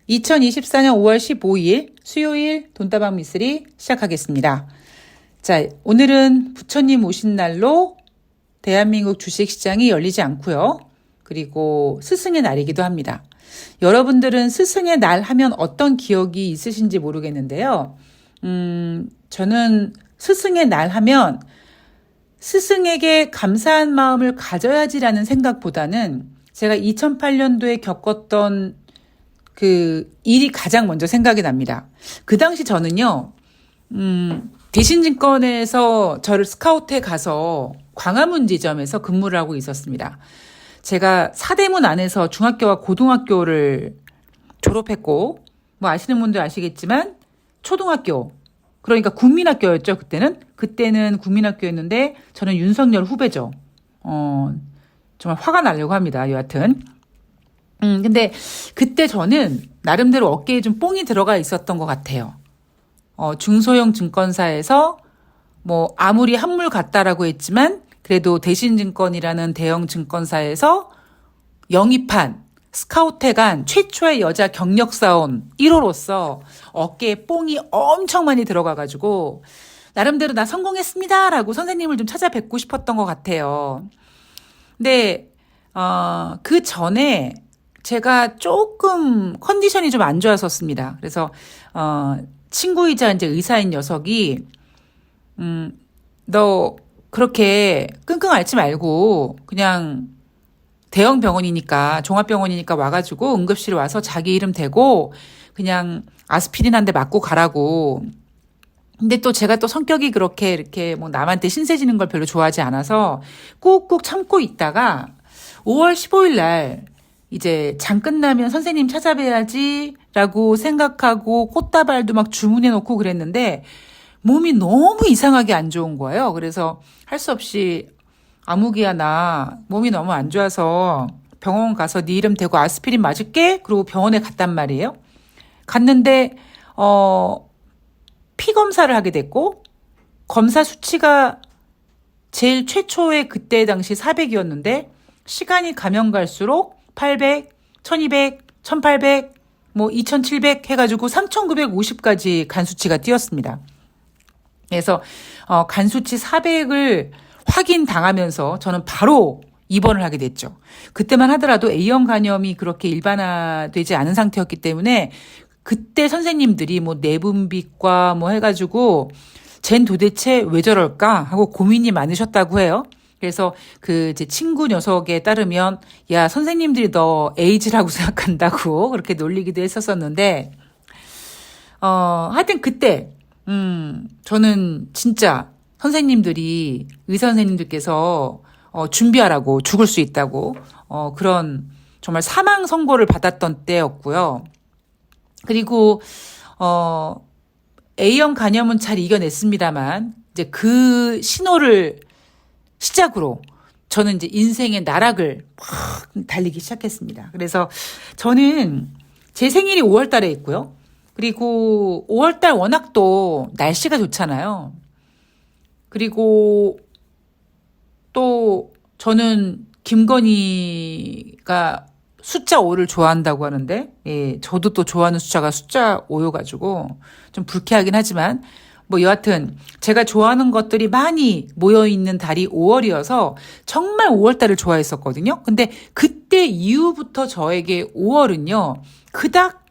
2024년 5월 15일 수요일 돈다방 미쓰리 시작하겠습니다. 자, 오늘은 부처님 오신 날로 대한민국 주식시장이 열리지 않고요. 그리고 스승의 날이기도 합니다. 여러분들은 스승의 날 하면 어떤 기억이 있으신지 모르겠는데요. 저는 스승의 날 하면 스승에게 감사한 마음을 가져야지라는 생각보다는 제가 2008년도에 겪었던 그 일이 가장 먼저 생각이 납니다. 그 당시 저는요, 대신증권에서 저를 스카우트해 가서 광화문 지점에서 근무를 하고 있었습니다. 제가 사대문 안에서 중학교와 고등학교를 졸업했고, 뭐 아시는 분들 아시겠지만, 초등학교, 그러니까 국민학교였죠, 그때는. 그때는 국민학교였는데, 저는 윤석열 후배죠. 정말 화가 나려고 합니다, 여하튼. 근데 그때 저는 나름대로 어깨에 좀 뽕이 들어가 있었던 것 같아요. 중소형 증권사에서 뭐 아무리 한물 같다라고 했지만 그래도 대신증권이라는 대형 증권사에서 영입한 스카우트해간 최초의 여자 경력사원 1호로서 어깨에 뽕이 엄청 많이 들어가가지고 나름대로 나 성공했습니다라고 선생님을 좀 찾아뵙고 싶었던 것 같아요. 근데 그 전에 제가 조금 컨디션이 좀 안 좋았었습니다. 그래서 친구이자 이제 의사인 녀석이 너 그렇게 끙끙 앓지 말고 그냥 대형 병원이니까 종합병원이니까 와가지고 응급실에 와서 자기 이름 대고 그냥 아스피린 한 대 맞고 가라고. 근데 또 제가 또 성격이 그렇게 이렇게 뭐 남한테 신세지는 걸 별로 좋아하지 않아서 꾹꾹 참고 있다가 5월 15일 날 이제 장 끝나면 선생님 찾아뵈야지라고 생각하고 꽃다발도 막 주문해 놓고 그랬는데 몸이 너무 이상하게 안 좋은 거예요. 그래서 할 수 없이 아무기야 나 몸이 너무 안 좋아서 병원 가서 네 이름 대고 아스피린 맞을게. 그리고 병원에 갔단 말이에요. 갔는데 피 검사를 하게 됐고 검사 수치가 제일 최초의 그때 당시 400이었는데 시간이 가면 갈수록 800, 1200, 1800, 뭐 2700 해가지고 3950까지 간 수치가 뛰었습니다. 그래서 간 수치 400을 확인 당하면서 저는 바로 입원을 하게 됐죠. 그때만 하더라도 A형 간염이 그렇게 일반화되지 않은 상태였기 때문에 그때 선생님들이 뭐 내분비과 뭐 해가지고 쟨 도대체 왜 저럴까 하고 고민이 많으셨다고 해요. 그래서 그 제 친구 녀석에 따르면 야 선생님들이 너 에이즈라고 생각한다고 그렇게 놀리기도 했었었는데 하여튼 그때 저는 진짜 선생님들이 의사 선생님들께서 준비하라고 죽을 수 있다고 그런 정말 사망 선고를 받았던 때였고요. 그리고 A형 간염은 잘 이겨냈습니다만 이제 그 신호를 시작으로 저는 이제 인생의 나락을 확 달리기 시작했습니다. 그래서 저는 제 생일이 5월 달에 있고요. 그리고 5월 달 워낙 또 날씨가 좋잖아요. 그리고 또 저는 김건희가 숫자 5를 좋아한다고 하는데, 예, 저도 또 좋아하는 숫자가 숫자 5여가지고 좀 불쾌하긴 하지만 뭐 여하튼 제가 좋아하는 것들이 많이 모여있는 달이 5월이어서 정말 5월달을 좋아했었거든요. 근데 그때 이후부터 저에게 5월은요. 그닥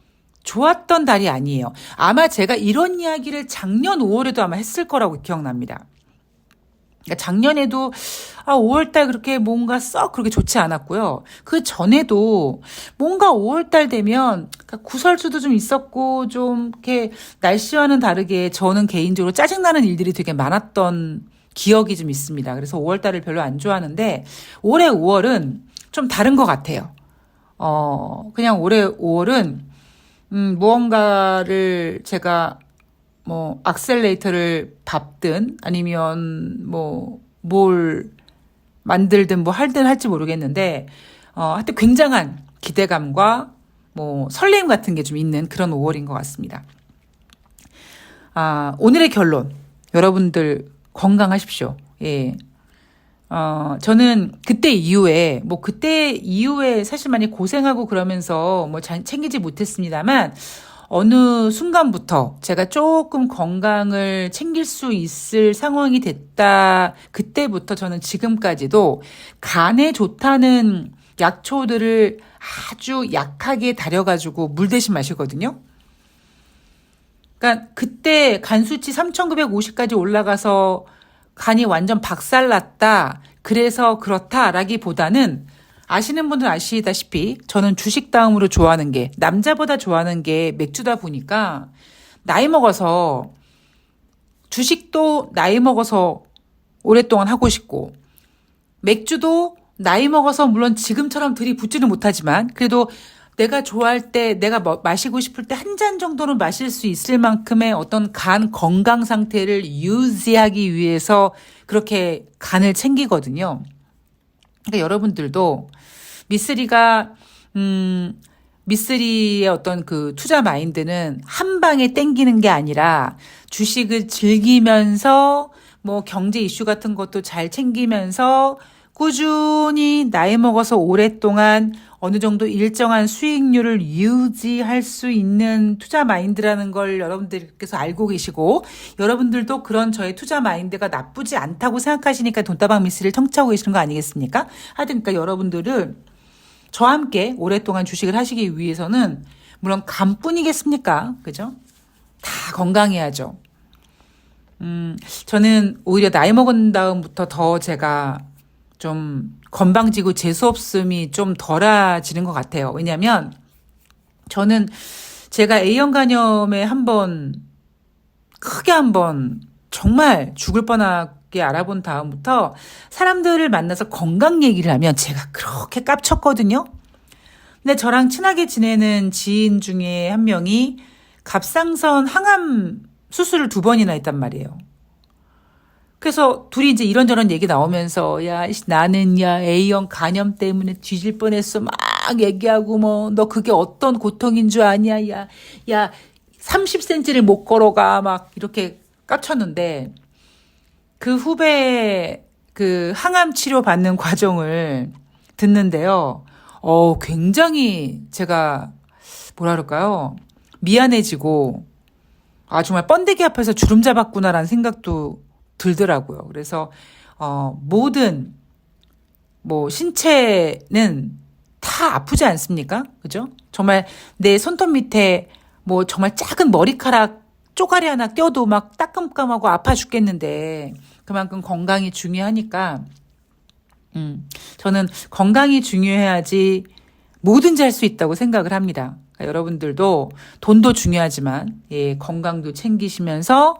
좋았던 달이 아니에요. 아마 제가 이런 이야기를 작년 5월에도 아마 했을 거라고 기억납니다. 그러니까 작년에도 5월달 그렇게 뭔가 썩 그렇게 좋지 않았고요. 그 전에도 뭔가 5월달 되면 구설수도 좀 있었고 좀 이렇게 날씨와는 다르게 저는 개인적으로 짜증나는 일들이 되게 많았던 기억이 좀 있습니다. 그래서 5월달을 별로 안 좋아하는데 올해 5월은 좀 다른 것 같아요. 그냥 올해 5월은 무언가를 제가 뭐 악셀레이터를 밟든 아니면 뭐 뭘 만들든 뭐 할든 할지 모르겠는데 하여튼 굉장한 기대감과 뭐 설렘 같은 게 좀 있는 그런 5월인 것 같습니다. 오늘의 결론 여러분들 건강하십시오. 예. 저는 그때 이후에 사실 많이 고생하고 그러면서 뭐 잘 챙기지 못했습니다만, 어느 순간부터 제가 조금 건강을 챙길 수 있을 상황이 됐다. 그때부터 저는 지금까지도 간에 좋다는 약초들을 아주 약하게 달여가지고 물 대신 마시거든요. 그러니까 그때 간 수치 3,950까지 올라가서 간이 완전 박살났다. 그래서 그렇다라기보다는 아시는 분들 아시다시피 저는 주식 다음으로 좋아하는 게 남자보다 좋아하는 게 맥주다 보니까 나이 먹어서 주식도 나이 먹어서 오랫동안 하고 싶고 맥주도 나이 먹어서 물론 지금처럼 들이붓지는 못하지만 그래도 내가 좋아할 때 내가 마시고 싶을 때 한 잔 정도는 마실 수 있을 만큼의 어떤 간 건강 상태를 유지하기 위해서 그렇게 간을 챙기거든요. 그러니까 여러분들도 미쓰리의 어떤 그 투자 마인드는 한 방에 땡기는 게 아니라 주식을 즐기면서 뭐 경제 이슈 같은 것도 잘 챙기면서 꾸준히 나이 먹어서 오랫동안 어느 정도 일정한 수익률을 유지할 수 있는 투자 마인드라는 걸 여러분들께서 알고 계시고 여러분들도 그런 저의 투자 마인드가 나쁘지 않다고 생각하시니까 돈다방 미스를 청취하고 계시는 거 아니겠습니까? 하여튼 그러니까 여러분들은 저와 함께 오랫동안 주식을 하시기 위해서는 물론 간뿐이겠습니까? 그죠? 다 건강해야죠. 저는 오히려 나이 먹은 다음부터 더 제가 좀 건방지고 재수없음이 좀 덜해지는 것 같아요. 왜냐하면 저는 제가 A형 간염에 크게 한번 정말 죽을 뻔하게 알아본 다음부터 사람들을 만나서 건강 얘기를 하면 제가 그렇게 깝쳤거든요. 근데 저랑 친하게 지내는 지인 중에 한 명이 갑상선 항암 수술을 2번이나 했단 말이에요. 그래서 둘이 이제 이런저런 얘기 나오면서 나는 A형 간염 때문에 뒤질 뻔했어 막 얘기하고 뭐 너 그게 어떤 고통인 줄 아냐 야 30cm를 못 걸어가 막 이렇게 깝쳤는데 그 후배 그 항암 치료 받는 과정을 듣는데요. 굉장히 제가 뭐라 그럴까요? 미안해지고 정말 번데기 앞에서 주름 잡았구나라는 생각도 들더라고요. 그래서 모든 신체는 다 아프지 않습니까? 그죠? 정말 내 손톱 밑에 정말 작은 머리카락 쪼가리 하나 껴도 막 따끔깜하고 아파 죽겠는데 그만큼 건강이 중요하니까 저는 건강이 중요해야지 뭐든지 할 수 있다고 생각을 합니다. 그러니까 여러분들도 돈도 중요하지만 건강도 챙기시면서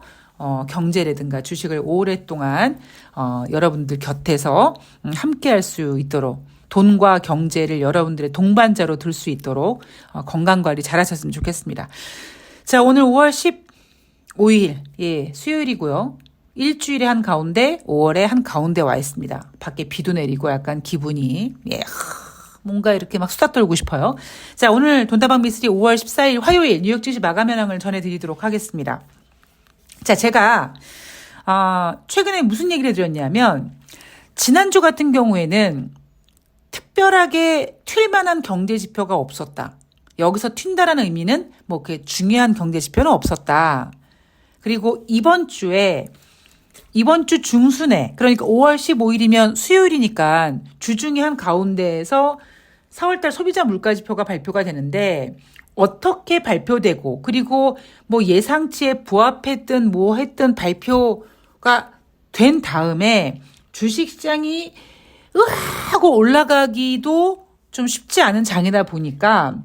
경제라든가 주식을 오랫동안 여러분들 곁에서 함께 할 수 있도록 돈과 경제를 여러분들의 동반자로 들 수 있도록 건강관리 잘 하셨으면 좋겠습니다. 자, 오늘 5월 15일 수요일이고요. 일주일에 한 가운데 5월에 한 가운데 와 있습니다. 밖에 비도 내리고 약간 기분이 뭔가 이렇게 막 수다 떨고 싶어요. 자, 오늘 돈다방 미스리 5월 14일 화요일 뉴욕 증시 마감 현황을 전해드리도록 하겠습니다. 자, 제가 최근에 무슨 얘기를 해드렸냐면 지난주 같은 경우에는 특별하게 튈 만한 경제 지표가 없었다. 여기서 튄다라는 의미는 그 중요한 경제 지표는 없었다. 그리고 이번 주 중순에 그러니까 5월 15일이면 수요일이니까 주중에 한 가운데에서 4월달 소비자 물가 지표가 발표가 되는데 어떻게 발표되고 그리고 예상치에 부합했든 했든 발표가 된 다음에 주식시장이 하고 올라가기도 좀 쉽지 않은 장이다 보니까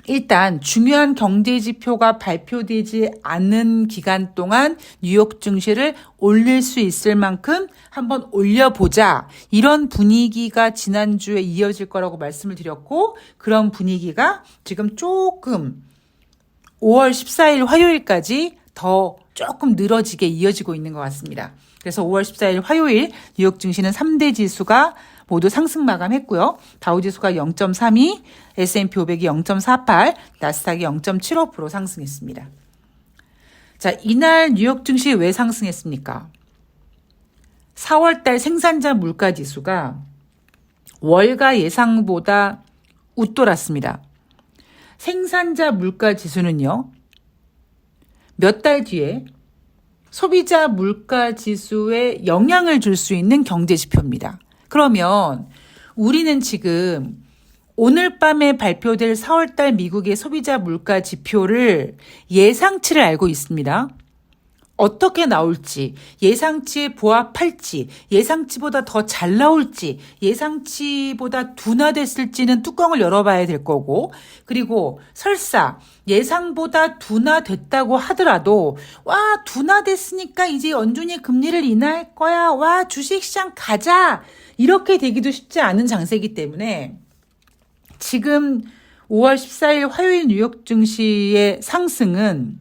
일단 중요한 경제 지표가 발표되지 않는 기간 동안 뉴욕 증시를 올릴 수 있을 만큼 한번 올려보자. 이런 분위기가 지난주에 이어질 거라고 말씀을 드렸고 그런 분위기가 지금 조금 5월 14일 화요일까지 더 조금 늘어지게 이어지고 있는 것 같습니다. 그래서 5월 14일 화요일 뉴욕 증시는 3대 지수가 모두 상승 마감했고요. 다우지수가 0.32, S&P 500이 0.48, 나스닥이 0.75% 상승했습니다. 자, 이날 뉴욕 증시 왜 상승했습니까? 4월달 생산자 물가지수가 월가 예상보다 웃돌았습니다. 생산자 물가지수는요, 몇 달 뒤에 소비자 물가지수에 영향을 줄 수 있는 경제지표입니다. 그러면 우리는 지금 오늘 밤에 발표될 4월달 미국의 소비자 물가 지표를 예상치를 알고 있습니다. 어떻게 나올지, 예상치에 부합할지, 예상치보다 더 잘 나올지, 예상치보다 둔화됐을지는 뚜껑을 열어봐야 될 거고, 그리고 설사 예상보다 둔화됐다고 하더라도 와, 둔화됐으니까 이제 연준이 금리를 인하할 거야. 와, 주식시장 가자. 이렇게 되기도 쉽지 않은 장세이기 때문에 지금 5월 14일 화요일 뉴욕 증시의 상승은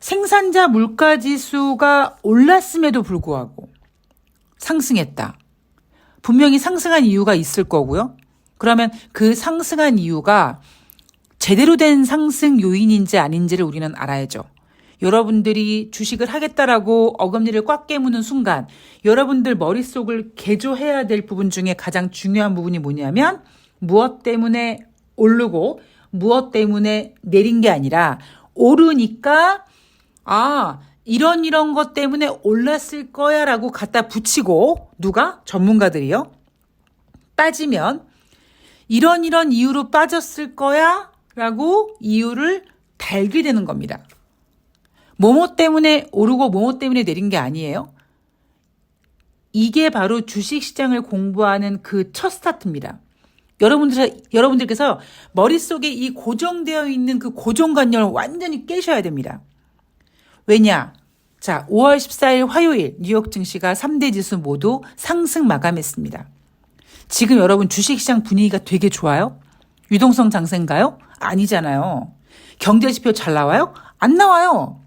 생산자 물가지수가 올랐음에도 불구하고 상승했다. 분명히 상승한 이유가 있을 거고요. 그러면 그 상승한 이유가 제대로 된 상승 요인인지 아닌지를 우리는 알아야죠. 여러분들이 주식을 하겠다라고 어금니를 꽉 깨무는 순간 여러분들 머릿속을 개조해야 될 부분 중에 가장 중요한 부분이 뭐냐면 무엇 때문에 오르고 무엇 때문에 내린 게 아니라 오르니까 이런 것 때문에 올랐을 거야 라고 갖다 붙이고 누가? 전문가들이요. 빠지면 이런 이유로 빠졌을 거야 라고 이유를 달게 되는 겁니다. 뭐뭐 때문에 오르고 뭐뭐 때문에 내린 게 아니에요. 이게 바로 주식시장을 공부하는 그 첫 스타트입니다. 여러분들께서 머릿속에 이 고정되어 있는 그 고정관념을 완전히 깨셔야 됩니다. 왜냐? 자, 5월 14일 화요일 뉴욕 증시가 3대 지수 모두 상승 마감했습니다. 지금 여러분 주식시장 분위기가 되게 좋아요? 유동성 장세인가요? 아니잖아요. 경제지표 잘 나와요? 안 나와요.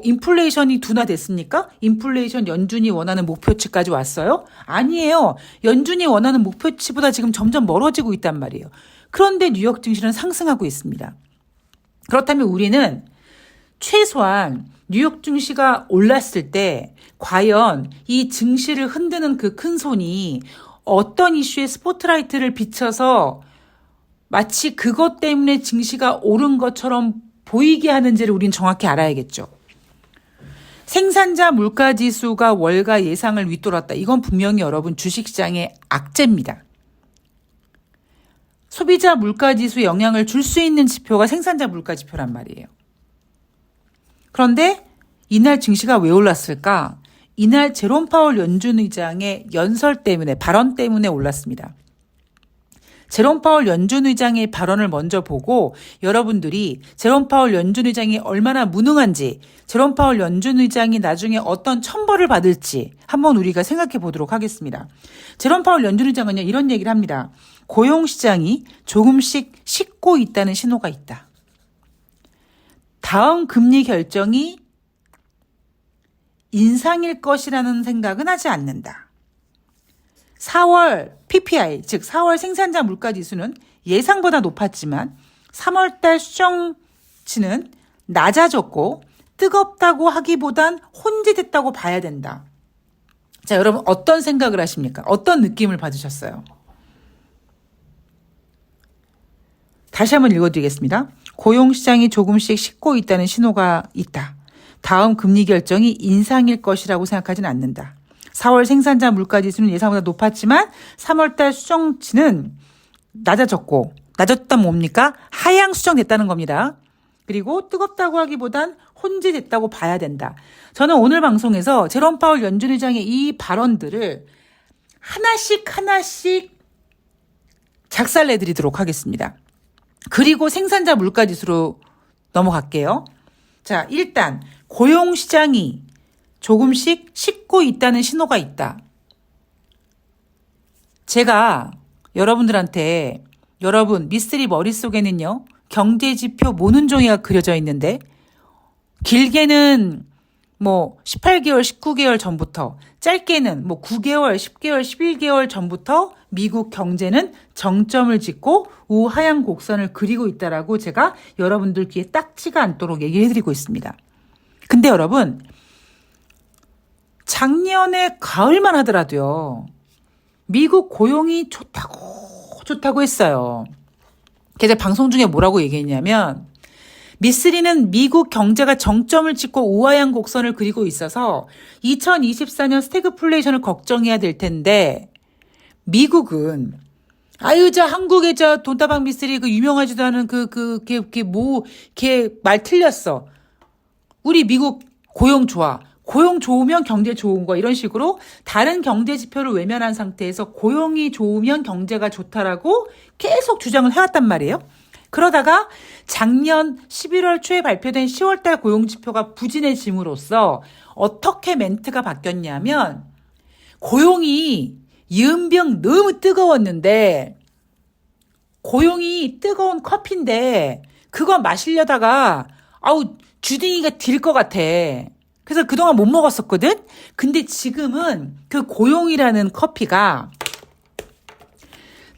인플레이션이 둔화됐습니까? 인플레이션 연준이 원하는 목표치까지 왔어요? 아니에요. 연준이 원하는 목표치보다 지금 점점 멀어지고 있단 말이에요. 그런데 뉴욕 증시는 상승하고 있습니다. 그렇다면 우리는 최소한 뉴욕 증시가 올랐을 때 과연 이 증시를 흔드는 그 큰 손이 어떤 이슈에 스포트라이트를 비춰서 마치 그것 때문에 증시가 오른 것처럼 보이게 하는지를 우린 정확히 알아야겠죠. 생산자 물가지수가 월가 예상을 윗돌았다. 이건 분명히 여러분 주식시장의 악재입니다. 소비자 물가지수에 영향을 줄 수 있는 지표가 생산자 물가지표란 말이에요. 그런데 이날 증시가 왜 올랐을까? 이날 제롬 파월 연준 의장의 연설 때문에, 발언 때문에 올랐습니다. 제롬 파월 연준 의장의 발언을 먼저 보고 여러분들이 제롬 파월 연준 의장이 얼마나 무능한지, 제롬 파월 연준 의장이 나중에 어떤 천벌을 받을지 한번 우리가 생각해 보도록 하겠습니다. 제롬 파월 연준 의장은요, 이런 얘기를 합니다. 고용시장이 조금씩 식고 있다는 신호가 있다. 다음 금리 결정이 인상일 것이라는 생각은 하지 않는다. 4월 PPI, 즉 4월 생산자 물가지수는 예상보다 높았지만 3월달 수정치는 낮아졌고 뜨겁다고 하기보단 혼재됐다고 봐야 된다. 자, 여러분 어떤 생각을 하십니까? 어떤 느낌을 받으셨어요? 다시 한번 읽어드리겠습니다. 고용시장이 조금씩 식고 있다는 신호가 있다. 다음 금리 결정이 인상일 것이라고 생각하지는 않는다. 4월 생산자 물가지수는 예상보다 높았지만 3월달 수정치는 낮았다면 뭡니까? 하향 수정됐다는 겁니다. 그리고 뜨겁다고 하기보단 혼재됐다고 봐야 된다. 저는 오늘 방송에서 제롬 파월 연준 의장의 이 발언들을 하나씩 작살내드리도록 하겠습니다. 그리고 생산자 물가지수로 넘어갈게요. 자, 일단 고용시장이 조금씩 식고 있다는 신호가 있다. 제가 여러분들한테 여러분 미스터리 머릿속에는요. 경제지표 모는 종이가 그려져 있는데 길게는 18개월, 19개월 전부터 짧게는 9개월, 10개월, 11개월 전부터 미국 경제는 정점을 찍고 우하향 곡선을 그리고 있다라고 제가 여러분들 귀에 딱지가 않도록 얘기를 해드리고 있습니다. 근데 여러분 작년에 가을만 하더라도요. 미국 고용이 좋다고 했어요. 그래서 방송 중에 뭐라고 얘기했냐면 미쓰리는 미국 경제가 정점을 찍고 우아한 곡선을 그리고 있어서 2024년 스태그플레이션을 걱정해야 될 텐데 미국은 저 한국의 저 돈다방 미쓰리 그 유명하지도 않은 걔 말 틀렸어. 우리 미국 고용 좋아. 고용 좋으면 경제 좋은 거 이런 식으로 다른 경제 지표를 외면한 상태에서 고용이 좋으면 경제가 좋다라고 계속 주장을 해왔단 말이에요. 그러다가 작년 11월 초에 발표된 10월달 고용지표가 부진해짐으로써 어떻게 멘트가 바뀌었냐면 고용이 연병 너무 뜨거웠는데 고용이 뜨거운 커피인데 그거 마시려다가 주둥이가 딜 것 같아. 그래서 그동안 못 먹었었거든? 근데 지금은 그 고용이라는 커피가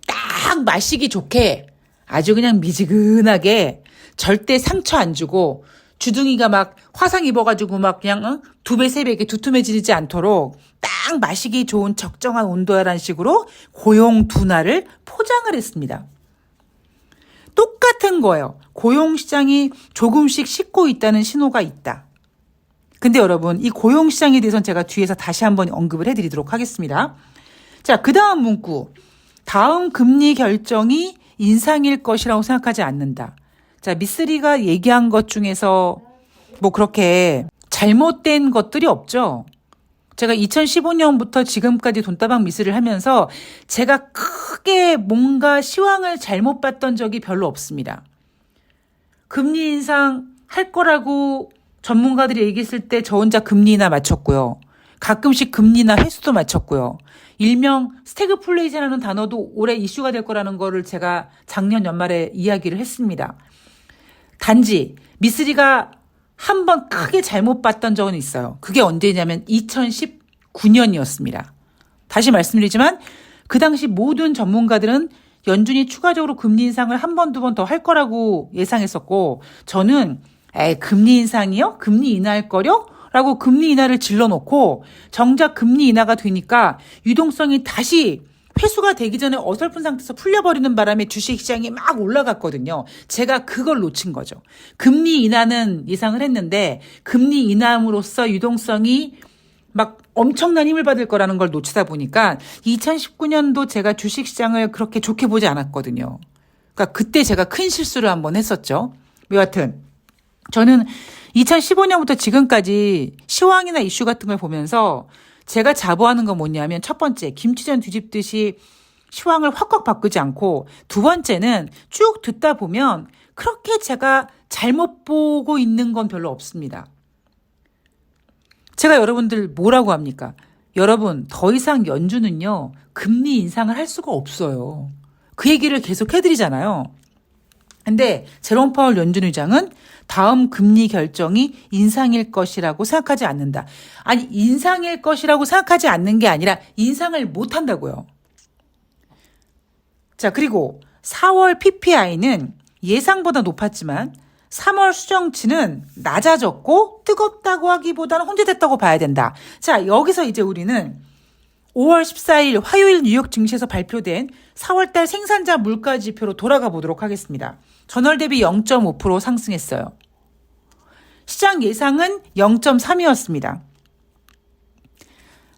딱 마시기 좋게 아주 그냥 미지근하게 절대 상처 안 주고 주둥이가 막 화상 입어가지고 막 그냥 2배, 3배 이렇게 두툼해지지 않도록 딱 마시기 좋은 적정한 온도라는 식으로 고용 둔화를 포장을 했습니다. 똑같은 거예요. 고용시장이 조금씩 식고 있다는 신호가 있다. 근데 여러분 이 고용시장에 대해서는 제가 뒤에서 다시 한번 언급을 해드리도록 하겠습니다. 자, 그 다음 문구. 다음 금리 결정이 인상일 것이라고 생각하지 않는다. 자, 미쓰리가 얘기한 것 중에서 뭐 그렇게 잘못된 것들이 없죠. 제가 2015년부터 지금까지 돈다방 미쓰리를 하면서 제가 크게 뭔가 시황을 잘못 봤던 적이 별로 없습니다. 금리 인상 할 거라고 전문가들이 얘기했을 때 저 혼자 금리 인하 맞췄고요. 가끔씩 금리 인하 횟수도 맞췄고요. 일명 스태그플레이션이라는 단어도 올해 이슈가 될 거라는 거를 제가 작년 연말에 이야기를 했습니다. 단지 미쓰리가 한 번 크게 잘못 봤던 적은 있어요. 그게 언제냐면 2019년이었습니다. 다시 말씀드리지만 그 당시 모든 전문가들은 연준이 추가적으로 금리 인상을 한 번, 두 번 더 할 거라고 예상했었고 저는 금리 인상이요? 금리 인하할 거려? 라고 금리 인하를 질러놓고 정작 금리 인하가 되니까 유동성이 다시 회수가 되기 전에 어설픈 상태에서 풀려버리는 바람에 주식시장이 막 올라갔거든요. 제가 그걸 놓친 거죠. 금리 인하는 예상을 했는데 금리 인하함으로써 유동성이 막 엄청난 힘을 받을 거라는 걸 놓치다 보니까 2019년도 제가 주식시장을 그렇게 좋게 보지 않았거든요. 그러니까 그때 제가 큰 실수를 한번 했었죠. 여하튼 저는 2015년부터 지금까지 시황이나 이슈 같은 걸 보면서 제가 자부하는 건 뭐냐면 첫 번째 김치전 뒤집듯이 시황을 확확 바꾸지 않고 두 번째는 쭉 듣다 보면 그렇게 제가 잘못 보고 있는 건 별로 없습니다. 제가 여러분들 뭐라고 합니까? 여러분 더 이상 연준은요 금리 인상을 할 수가 없어요. 그 얘기를 계속 해드리잖아요. 근데 제롬 파월 연준 의장은 다음 금리 결정이 인상일 것이라고 생각하지 않는다. 아니 인상일 것이라고 생각하지 않는 게 아니라 인상을 못한다고요. 자, 그리고 4월 PPI는 예상보다 높았지만 3월 수정치는 낮아졌고 뜨겁다고 하기보다는 혼재됐다고 봐야 된다. 자, 여기서 이제 우리는 5월 14일 화요일 뉴욕 증시에서 발표된 4월달 생산자 물가 지표로 돌아가 보도록 하겠습니다. 전월 대비 0.5% 상승했어요. 시장 예상은 0.3이었습니다.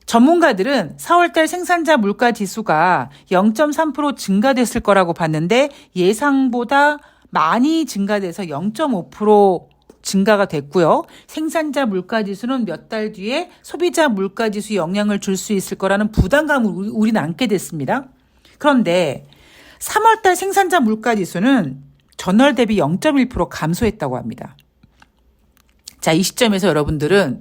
전문가들은 4월달 생산자 물가 지수가 0.3% 증가됐을 거라고 봤는데 예상보다 많이 증가돼서 0.5% 증가가 됐고요. 생산자 물가지수는 몇 달 뒤에 소비자 물가지수에 영향을 줄 수 있을 거라는 부담감을 우리는 안게 됐습니다. 그런데 3월달 생산자 물가지수는 전월 대비 0.1% 감소했다고 합니다. 자, 이 시점에서 여러분들은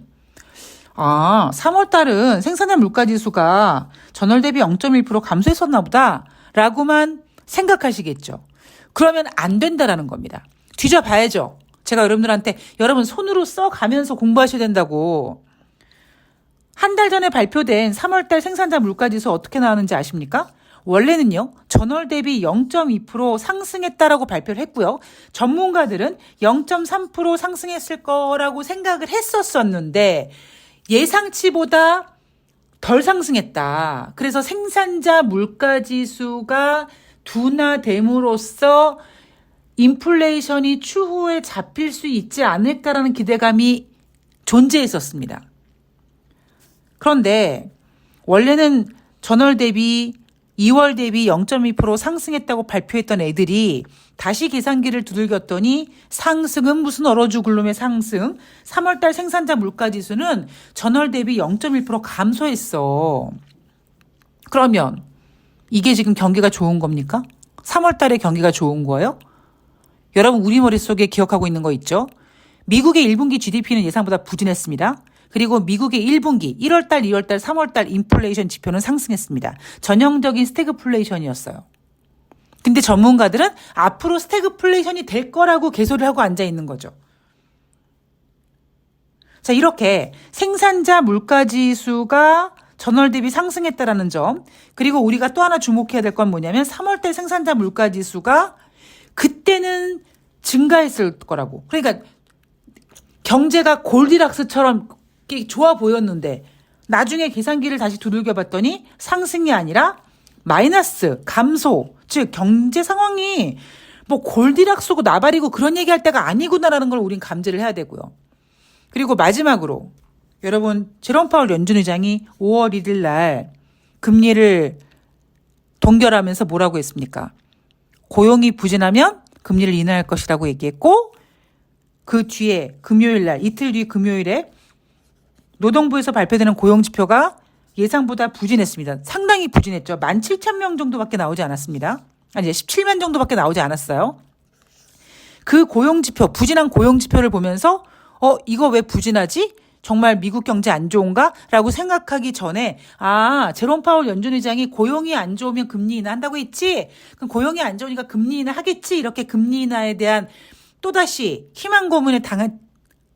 3월달은 생산자 물가지수가 전월 대비 0.1% 감소했었나 보다 라고만 생각하시겠죠. 그러면 안 된다라는 겁니다. 뒤져봐야죠. 제가 여러분들한테 여러분 손으로 써가면서 공부하셔야 된다고. 한 달 전에 발표된 3월달 생산자 물가지수 어떻게 나왔는지 아십니까? 원래는요. 전월 대비 0.2% 상승했다라고 발표를 했고요. 전문가들은 0.3% 상승했을 거라고 생각을 했었었는데 예상치보다 덜 상승했다. 그래서 생산자 물가지수가 둔화됨으로써 인플레이션이 추후에 잡힐 수 있지 않을까라는 기대감이 존재했었습니다. 그런데 원래는 전월 대비 2월 대비 0.2% 상승했다고 발표했던 애들이 다시 계산기를 두들겼더니 상승은 무슨 얼어주 굴름의 상승. 3월달 생산자 물가지수는 전월 대비 0.1% 감소했어. 그러면 이게 지금 경기가 좋은 겁니까? 3월달에 경기가 좋은 거예요? 여러분 우리 머릿속에 기억하고 있는 거 있죠? 미국의 1분기 GDP는 예상보다 부진했습니다. 그리고 미국의 1분기 1월달, 2월달, 3월달 인플레이션 지표는 상승했습니다. 전형적인 스태그플레이션이었어요. 근데 전문가들은 앞으로 스태그플레이션이 될 거라고 개소리를 하고 앉아 있는 거죠. 자, 이렇게 생산자 물가지수가 전월 대비 상승했다라는 점, 그리고 우리가 또 하나 주목해야 될 건 뭐냐면 3월달 생산자 물가지수가 그때는 증가했을 거라고. 그러니까 경제가 골디락스처럼 좋아 보였는데 나중에 계산기를 다시 두들겨 봤더니 상승이 아니라 마이너스, 감소, 즉 경제 상황이 뭐 골디락스고 나발이고 그런 얘기할 때가 아니구나라는 걸 우린 감지를 해야 되고요. 그리고 마지막으로 여러분 제롬 파월 연준 의장이 5월 1일 날 금리를 동결하면서 뭐라고 했습니까? 고용이 부진하면 금리를 인하할 것이라고 얘기했고 그 뒤에 금요일 날 이틀 뒤 금요일에 노동부에서 발표되는 고용지표가 예상보다 부진했습니다. 상당히 부진했죠. 17,000명 정도밖에 나오지 않았습니다. 아니 17만 정도밖에 나오지 않았어요. 그 고용지표, 부진한 고용지표를 보면서 이거 왜 부진하지? 정말 미국 경제 안 좋은가? 라고 생각하기 전에 제롬 파월 연준 의장이 고용이 안 좋으면 금리 인하 한다고 했지? 그럼 고용이 안 좋으니까 금리 인하 하겠지? 이렇게 금리 인하에 대한 또다시 희망 고문에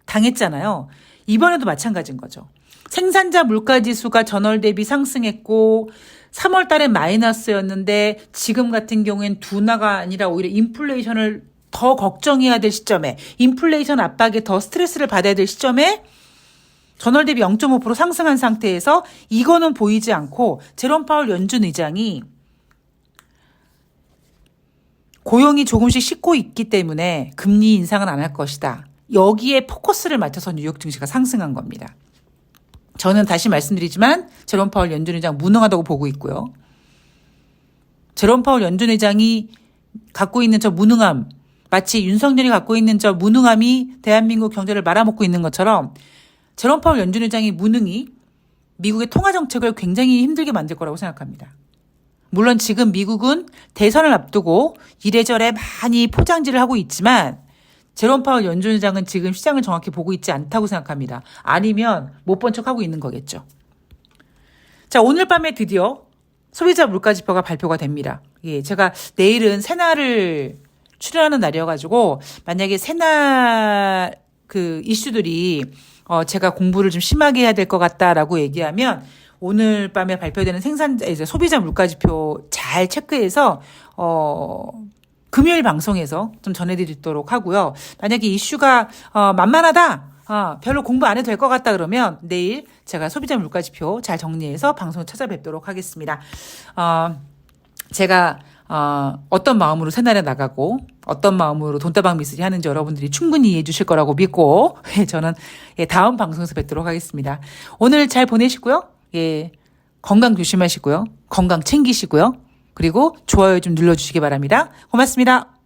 당했잖아요. 이번에도 마찬가지인 거죠. 생산자 물가지수가 전월 대비 상승했고 3월 달에 마이너스였는데 지금 같은 경우엔 둔화가 아니라 오히려 인플레이션을 더 걱정해야 될 시점에 인플레이션 압박에 더 스트레스를 받아야 될 시점에 전월 대비 0.5% 상승한 상태에서 이거는 보이지 않고 제롬 파월 연준 의장이 고용이 조금씩 식고 있기 때문에 금리 인상은 안 할 것이다. 여기에 포커스를 맞춰서 뉴욕 증시가 상승한 겁니다. 저는 다시 말씀드리지만 제롬 파월 연준 의장 무능하다고 보고 있고요. 제롬 파월 연준 의장이 갖고 있는 저 무능함, 마치 윤석열이 갖고 있는 저 무능함이 대한민국 경제를 말아먹고 있는 것처럼 제롬 파월 연준 의장이 무능이 미국의 통화 정책을 굉장히 힘들게 만들 거라고 생각합니다. 물론 지금 미국은 대선을 앞두고 이래저래 많이 포장지를 하고 있지만 제롬 파월 연준 의장은 지금 시장을 정확히 보고 있지 않다고 생각합니다. 아니면 못 본 척하고 있는 거겠죠. 자, 오늘 밤에 드디어 소비자 물가지표가 발표가 됩니다. 예, 제가 내일은 새날을 출연하는 날이어가지고 만약에 새날 그 이슈들이 제가 공부를 좀 심하게 해야 될 것 같다라고 얘기하면 오늘 밤에 발표되는 이제 소비자 물가지표 잘 체크해서 금요일 방송에서 좀 전해드리도록 하고요. 만약에 이슈가 만만하다, 별로 공부 안 해도 될 것 같다 그러면 내일 제가 소비자 물가지표 잘 정리해서 방송 찾아뵙도록 하겠습니다. 제가 어떤 마음으로 새날에 나가고 어떤 마음으로 돈다방 미스리 하는지 여러분들이 충분히 이해해 주실 거라고 믿고 저는 다음 방송에서 뵙도록 하겠습니다. 오늘 잘 보내시고요. 건강 조심하시고요. 건강 챙기시고요. 그리고 좋아요 좀 눌러주시기 바랍니다. 고맙습니다.